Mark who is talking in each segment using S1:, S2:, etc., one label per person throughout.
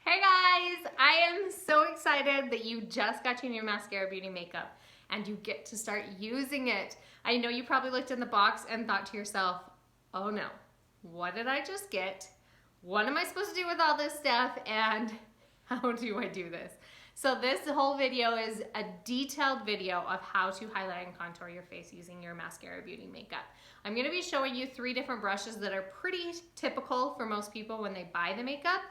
S1: Hey guys, I am so excited that you just got your new Maskcara Beauty makeup and you get to start using it. I know you probably looked in the box and thought to yourself, oh no, what did I just get? What am I supposed to do with all this stuff and how do I do this? So this whole video is a detailed video of how to highlight and contour your face using your Maskcara Beauty makeup. I'm going to be showing you 3 different brushes that are pretty typical for most people when they buy the makeup.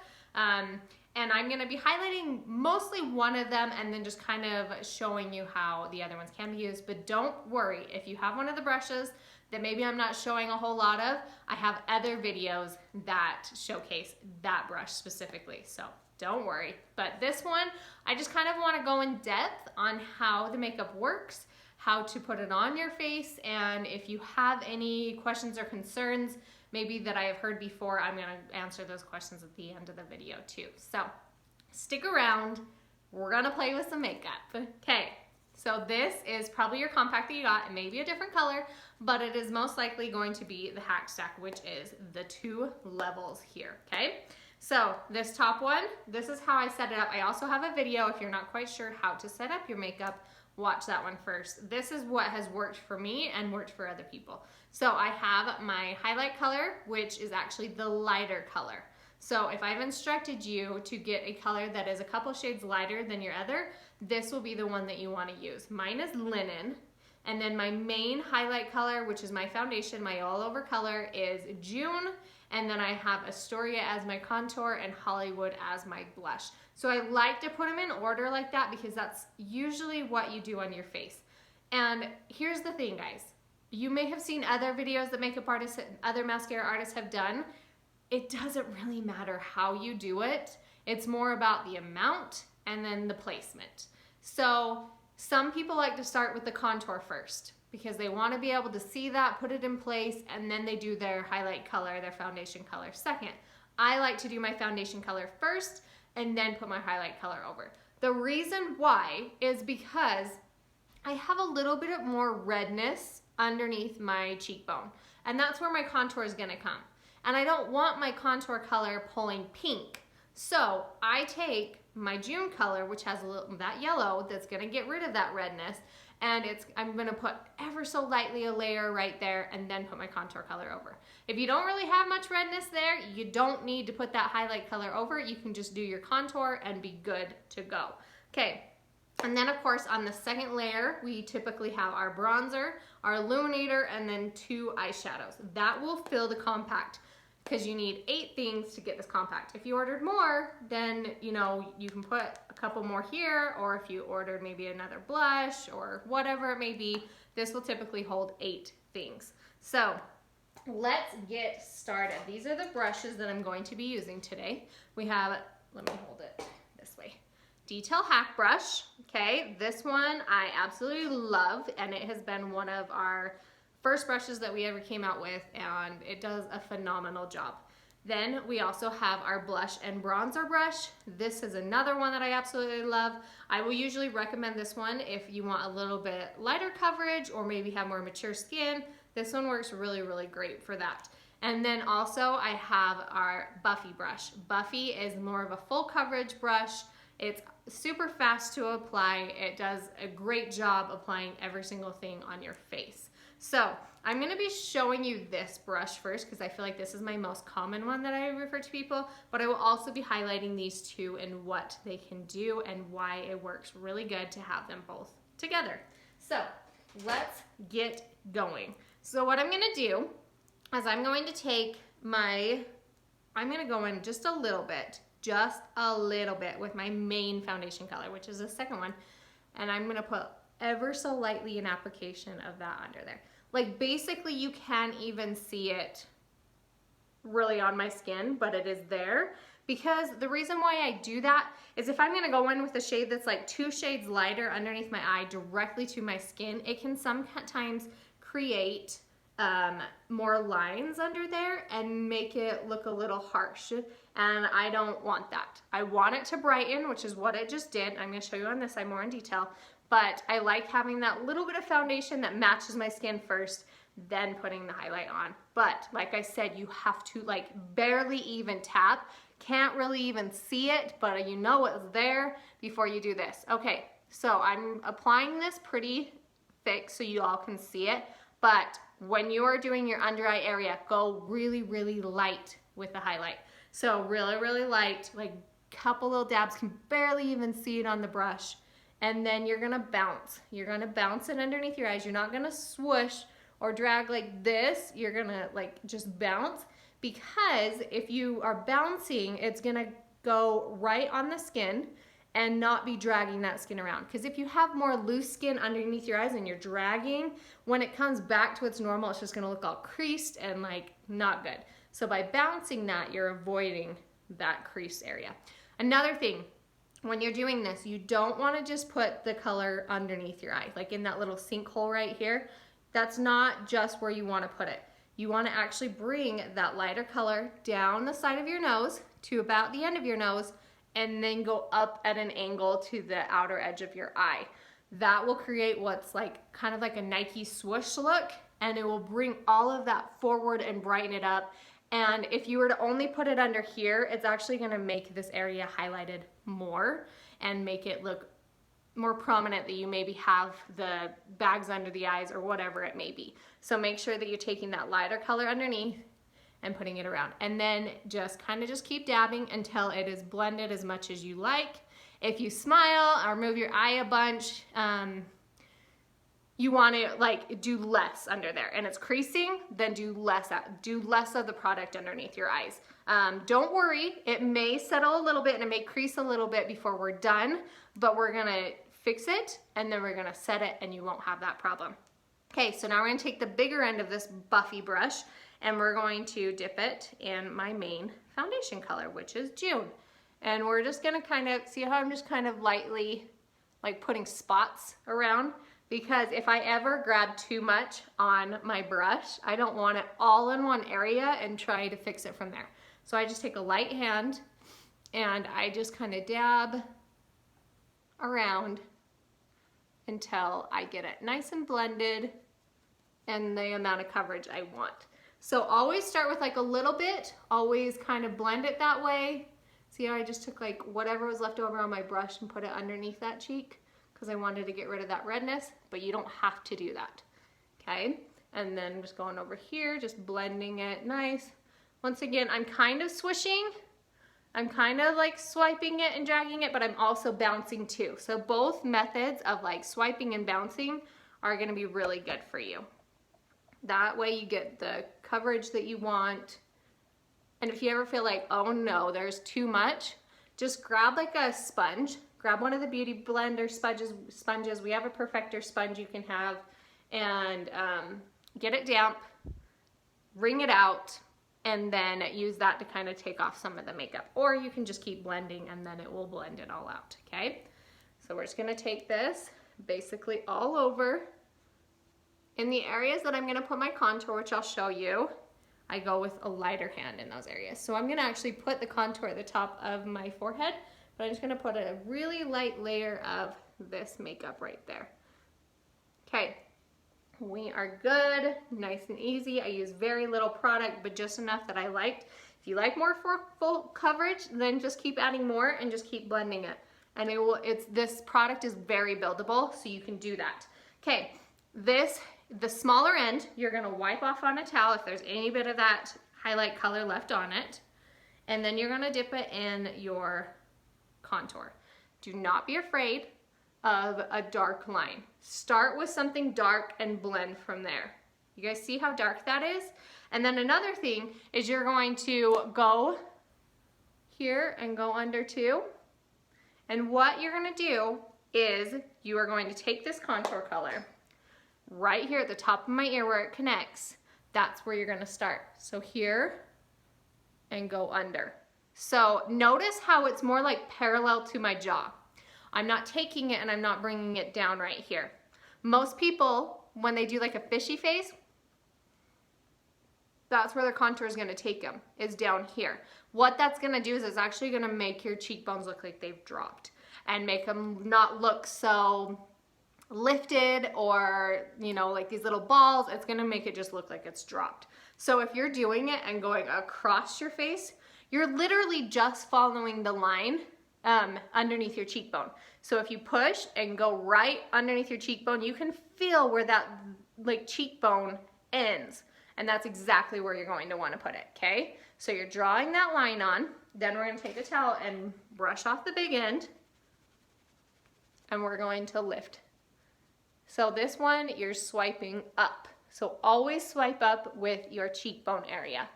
S1: And I'm going to be highlighting mostly one of them and then just kind of showing you how the other ones can be used. But don't worry, if you have one of the brushes that maybe I'm not showing a whole lot of, I have other videos that showcase that brush specifically. So don't worry. But this one, I just kind of want to go in depth on how the makeup works, how to put it on your face, and if you have any questions or concerns maybe that I have heard before, I'm going to answer those questions at the end of the video too. So stick around, we're going to play with some makeup. Okay, so this is probably your compact that you got. It may be a different color, but it is most likely going to be the Hack Stack, which is the 2 levels here, okay? So this top one, this is how I set it up. I also have a video if you're not quite sure how to set up your makeup. Watch that one first. This is what has worked for me and worked for other people. So I have my highlight color, which is actually the lighter color. So if I've instructed you to get a color that is a couple shades lighter than your other, this will be the one that you want to use. Mine is Linen. And then my main highlight color, which is my foundation, my all over color, is June. And then I have Astoria as my contour and Hollywood as my blush. So I like to put them in order like that because that's usually what you do on your face. And here's the thing, guys. You may have seen other videos that makeup artists, other mascara artists have done. It doesn't really matter how you do it. It's more about the amount and then the placement. So some people like to start with the contour first because they want to be able to see that, put it in place, and then they do their highlight color, their foundation color second. I like to do my foundation color first and then put my highlight color over. The reason why is because I have a little bit more redness underneath my cheekbone, and that's where my contour is going to come. And I don't want my contour color pulling pink. So I take my June color, which has a little, that yellow that's going to get rid of that redness, and I'm going to put ever so lightly a layer right there and then put my contour color over. If you don't really have much redness there, you don't need to put that highlight color over. You can just do your contour and be good to go. Okay, and then of course on the second layer, we typically have our bronzer, our illuminator, and then 2 eyeshadows. That will fill the compact because you need 8 things to get this compact. If you ordered more, then you know you can put a couple more here, or if you ordered maybe another blush or whatever it may be, this will typically hold 8 things. So let's get started. These are the brushes that I'm going to be using today. We have, let me hold it this way, Detail Hack Brush. Okay, this one I absolutely love, and it has been one of our first brushes that we ever came out with, and it does a phenomenal job. Then we also have our blush and bronzer brush. This is another one that I absolutely love. I will usually recommend this one if you want a little bit lighter coverage or maybe have more mature skin. This one works really, really great for that. And then also I have our Buffy brush. Buffy is more of a full coverage brush. It's super fast to apply. It does a great job applying every single thing on your face. So I'm going to be showing you this brush first because I feel like this is my most common one that I refer to people, but I will also be highlighting these 2 and what they can do and why it works really good to have them both together. So let's get going. So what I'm going to do is I'm going to take I'm going to go in just a little bit with my main foundation color, which is the second one, and I'm going to put ever so lightly an application of that under there. Like basically you can't even see it really on my skin, but it is there because the reason why I do that is if I'm going to go in with a shade that's like 2 shades lighter underneath my eye directly to my skin, it can sometimes create more lines under there and make it look a little harsh, and I don't want that. I want it to brighten, which is what it just did. I'm going to show you on this side more in detail, but I like having that little bit of foundation that matches my skin first, then putting the highlight on. But like I said, you have to like barely even tap can't really even see it, but you know it's there before you do this. Okay, so I'm applying this pretty thick so you all can see it, but when you are doing your under eye area, go really, really light with the highlight. So really, really light, like couple little dabs, can barely even see it on the brush. And then you're gonna bounce. You're gonna bounce it underneath your eyes. You're not gonna swoosh or drag like this. You're gonna like just bounce, because if you are bouncing, it's gonna go right on the skin and not be dragging that skin around. Because if you have more loose skin underneath your eyes and you're dragging, when it comes back to its normal, it's just gonna look all creased and like not good. So by bouncing that, you're avoiding that crease area. Another thing, when you're doing this, you don't wanna just put the color underneath your eye, like in that little sinkhole right here. That's not just where you wanna put it. You wanna actually bring that lighter color down the side of your nose to about the end of your nose, and then go up at an angle to the outer edge of your eye. That will create what's like kind of like a Nike swoosh look, and it will bring all of that forward and brighten it up. And if you were to only put it under here, it's actually gonna make this area highlighted more and make it look more prominent that you maybe have the bags under the eyes or whatever it may be. So make sure that you're taking that lighter color underneath and putting it around. And then just kind of just keep dabbing until it is blended as much as you like. If you smile or move your eye a bunch, you want to like do less under there, and it's creasing, then do less of the product underneath your eyes. Don't worry, it may settle a little bit and it may crease a little bit before we're done, but we're gonna fix it and then we're gonna set it and you won't have that problem. Okay, so now we're gonna take the bigger end of this Buffy brush and we're going to dip it in my main foundation color, which is June. And we're just gonna kind of, see how I'm just kind of lightly like putting spots around? Because if I ever grab too much on my brush, I don't want it all in one area and try to fix it from there. So I just take a light hand and I just kind of dab around until I get it nice and blended and the amount of coverage I want. So always start with like a little bit, always kind of blend it that way. See how I just took like whatever was left over on my brush and put it underneath that cheek because I wanted to get rid of that redness, but you don't have to do that, okay? And then just going over here, just blending it nice. Once again, I'm kind of swishing. I'm kind of like swiping it and dragging it, but I'm also bouncing too. So both methods of like swiping and bouncing are gonna be really good for you. That way you get the coverage that you want. And if you ever feel like, oh no, there's too much, just grab like a sponge, grab one of the Beauty Blender sponges. We have a Perfector sponge you can have, and get it damp, wring it out, and then use that to kind of take off some of the makeup. Or you can just keep blending and then it will blend it all out, okay? So we're just gonna take this basically all over. In the areas that I'm gonna put my contour, which I'll show you, I go with a lighter hand in those areas. So I'm gonna actually put the contour at the top of my forehead, but I'm just gonna put a really light layer of this makeup right there. Okay, we are good, nice and easy. I use very little product, but just enough that I liked. If you like more for full coverage, then just keep adding more and just keep blending it. And this product is very buildable, so you can do that. Okay, the smaller end, you're gonna wipe off on a towel if there's any bit of that highlight color left on it. And then you're gonna dip it in your contour. Do not be afraid of a dark line. Start with something dark and blend from there. You guys see how dark that is? And then another thing is you're going to go here and go under too. And what you're gonna do is you are going to take this contour color right here at the top of my ear where it connects. That's where you're gonna start. So here and go under. So notice how it's more like parallel to my jaw. I'm not taking it and I'm not bringing it down right here. Most people, when they do like a fishy face, that's where their contour is gonna take them, is down here. What that's gonna do is it's actually gonna make your cheekbones look like they've dropped and make them not look so lifted or, you know, like these little balls. It's gonna make it just look like it's dropped. So if you're doing it and going across your face, you're literally just following the line underneath your cheekbone. So if you push and go right underneath your cheekbone, you can feel where that like cheekbone ends. And that's exactly where you're going to want to put it, okay? So you're drawing that line on, then we're going to take a towel and brush off the big end, and we're going to lift. So this one, you're swiping up. So always swipe up with your cheekbone area,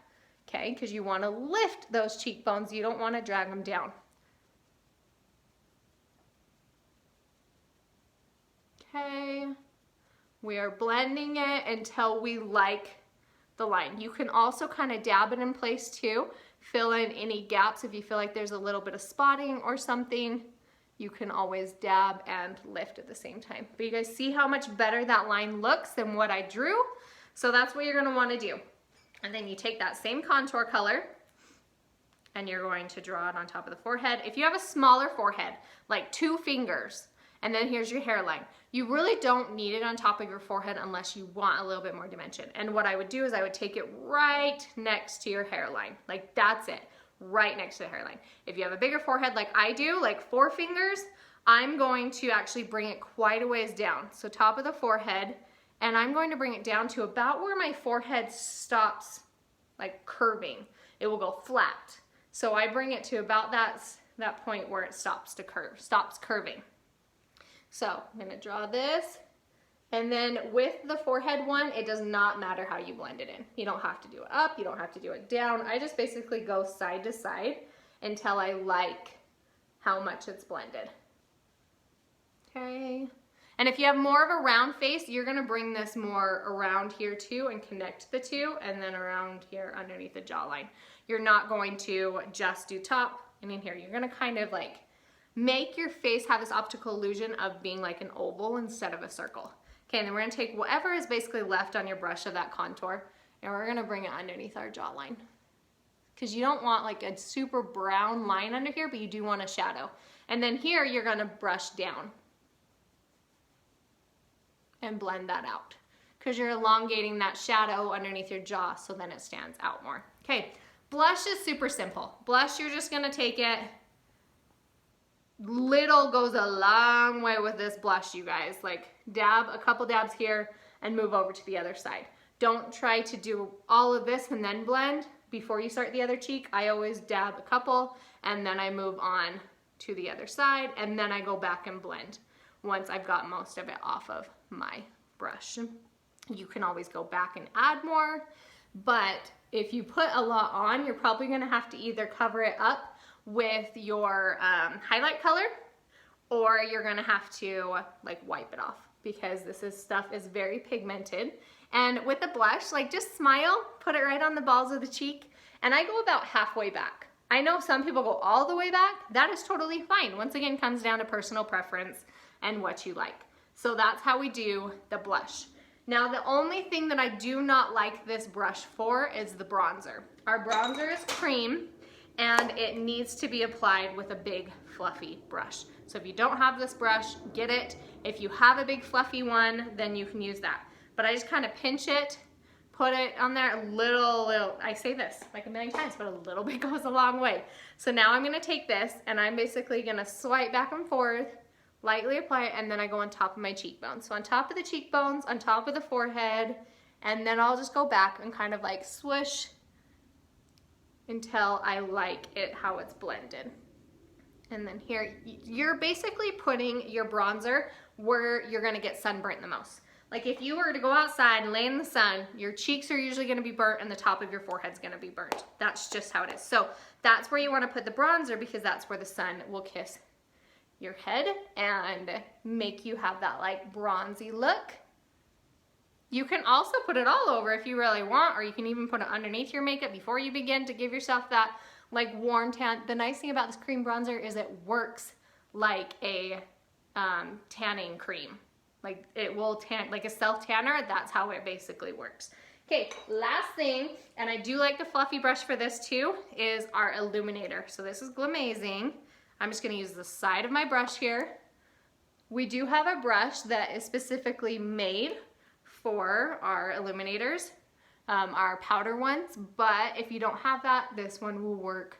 S1: okay? Because you want to lift those cheekbones. You don't want to drag them down. Okay, we are blending it until we like the line. You can also kind of dab it in place too. Fill in any gaps if you feel like there's a little bit of spotting or something. You can always dab and lift at the same time. But you guys see how much better that line looks than what I drew? So that's what you're gonna wanna do. And then you take that same contour color and you're going to draw it on top of the forehead. If you have a smaller forehead, like 2 fingers, and then here's your hairline, you really don't need it on top of your forehead unless you want a little bit more dimension. And what I would do is I would take it right next to your hairline. Like that's it, right next to the hairline. If you have a bigger forehead like I do, like 4 fingers, I'm going to actually bring it quite a ways down. So top of the forehead, and I'm going to bring it down to about where my forehead stops like curving. It will go flat. So I bring it to about that point where it stops curving. So I'm gonna draw this, and then with the forehead one, it does not matter how you blend it in. You don't have to do it up, you don't have to do it down. I just basically go side to side until I like how much it's blended. Okay. And if you have more of a round face, you're gonna bring this more around here too and connect the two, and then around here underneath the jawline. You're not going to just do top and in here. You're gonna kind of like make your face have this optical illusion of being like an oval instead of a circle. Okay, and then we're gonna take whatever is basically left on your brush of that contour, and we're gonna bring it underneath our jawline. Because you don't want like a super brown line under here, but you do want a shadow. And then here, you're gonna brush down and blend that out. Because you're elongating that shadow underneath your jaw, so then it stands out more. Okay, blush is super simple. Blush, you're just gonna take it, little goes a long way with this blush, you guys. Like dab, a couple dabs here and move over to the other side. Don't try to do all of this and then blend before you start the other cheek. I always dab a couple and then I move on to the other side, and then I go back and blend once I've got most of it off of my brush. You can always go back and add more, but if you put a lot on, you're probably gonna have to either cover it up with your highlight color, or you're gonna have to like wipe it off, because stuff is very pigmented. And with the blush, like just smile, put it right on the balls of the cheek, and I go about halfway back. I know some people go all the way back. That is totally fine. Once again, comes down to personal preference and what you like. So that's how we do the blush. Now, the only thing that I do not like this brush for is the bronzer. Our bronzer is cream, and it needs to be applied with a big fluffy brush. So if you don't have this brush, get it. If you have a big fluffy one, then you can use that. But I just kind of pinch it, put it on there, a little, I say this like a million times, but a little bit goes a long way. So now I'm gonna take this and I'm basically gonna swipe back and forth, lightly apply it, and then I go on top of my cheekbones. So on top of the cheekbones, on top of the forehead, and then I'll just go back and kind of like swoosh until I like it how it's blended. And then here, you're basically putting your bronzer where you're gonna get sunburnt the most. Like if you were to go outside and lay in the sun, your cheeks are usually gonna be burnt and the top of your forehead's gonna be burnt. That's just how it is. So that's where you wanna put the bronzer, because that's where the sun will kiss your head and make you have that like bronzy look. You can also put it all over if you really want, or you can even put it underneath your makeup before you begin to give yourself that like warm tan. The nice thing about this cream bronzer is it works like a tanning cream. Like it will tan, like a self tanner, that's how it basically works. Okay, last thing, and I do like the fluffy brush for this too, is our illuminator. So this is Glamazing. I'm just gonna use the side of my brush here. We do have a brush that is specifically made for our illuminators, our powder ones, but if you don't have that, this one will work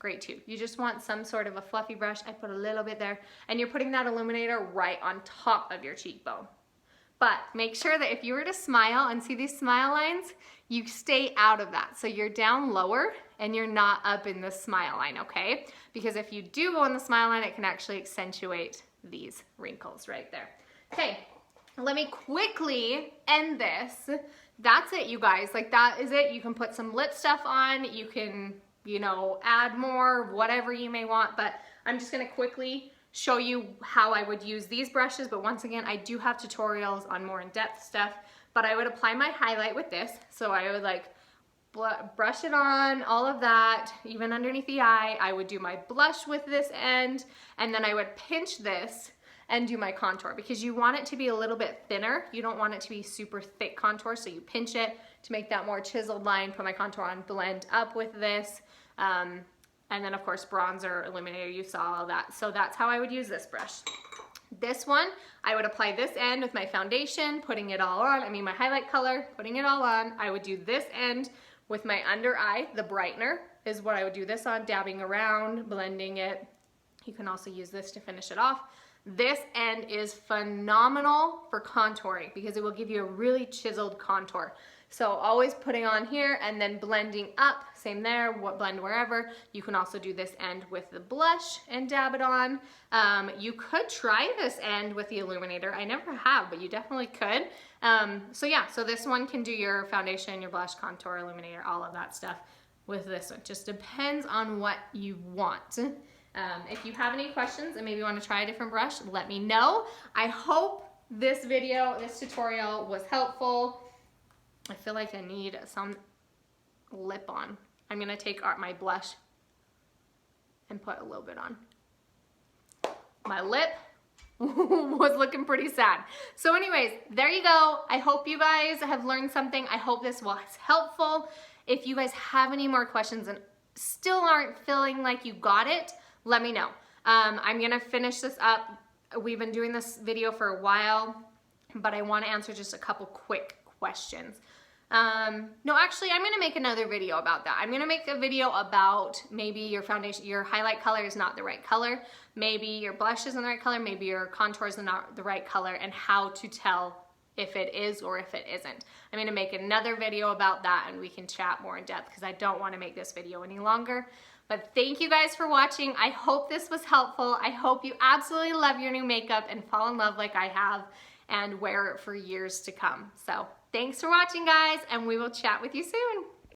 S1: great too. You just want some sort of a fluffy brush. I put a little bit there, and you're putting that illuminator right on top of your cheekbone. But make sure that if you were to smile and see these smile lines, you stay out of that. So you're down lower and you're not up in the smile line, okay? Because if you do go in the smile line, it can actually accentuate these wrinkles right there. Okay, let me quickly end this. That's it, you guys. Like, that is it. You can put some lip stuff on. You can, you know, add more, whatever you may want. But I'm just gonna quickly show you how I would use these brushes. But once again, I do have tutorials on more in-depth stuff. But I would apply my highlight with this. So I would like brush it on, all of that, even underneath the eye. I would do my blush with this end, and then I would pinch this and do my contour, because you want it to be a little bit thinner. You don't want it to be super thick contour, so you pinch it to make that more chiseled line, put my contour on, blend up with this, and then of course bronzer, illuminator, you saw all that. So that's how I would use this brush. This one, I would apply this end with my foundation, putting it all on, I mean my highlight color, putting it all on. I would do this end with my under eye, the brightener is what I would do this on, dabbing around, blending it. You can also use this to finish it off. This end is phenomenal for contouring because it will give you a really chiseled contour. So always putting on here and then blending up, same there, blend wherever. You can also do this end with the blush and dab it on. You could try this end with the illuminator. I never have, but you definitely could. So yeah, so this one can do your foundation, your blush, contour, illuminator, all of that stuff with this one. Just depends on what you want. If you have any questions and maybe want to try a different brush, let me know. I hope this video, this tutorial was helpful. I feel like I need some lip on. I'm gonna take my blush and put a little bit on. My lip was looking pretty sad. So anyways, there you go. I hope you guys have learned something. I hope this was helpful. If you guys have any more questions and still aren't feeling like you got it, let me know. I'm gonna finish this up. We've been doing this video for a while, but I wanna answer just a couple quick questions. No, actually, I'm gonna make another video about that. I'm gonna make a video about maybe your foundation, your highlight color is not the right color, maybe your blush isn't the right color, maybe your contour is not the right color, and how to tell if it is or if it isn't. I'm gonna make another video about that and we can chat more in depth because I don't wanna make this video any longer. But thank you guys for watching. I hope this was helpful. I hope you absolutely love your new makeup and fall in love like I have and wear it for years to come. So thanks for watching, guys, and we will chat with you soon.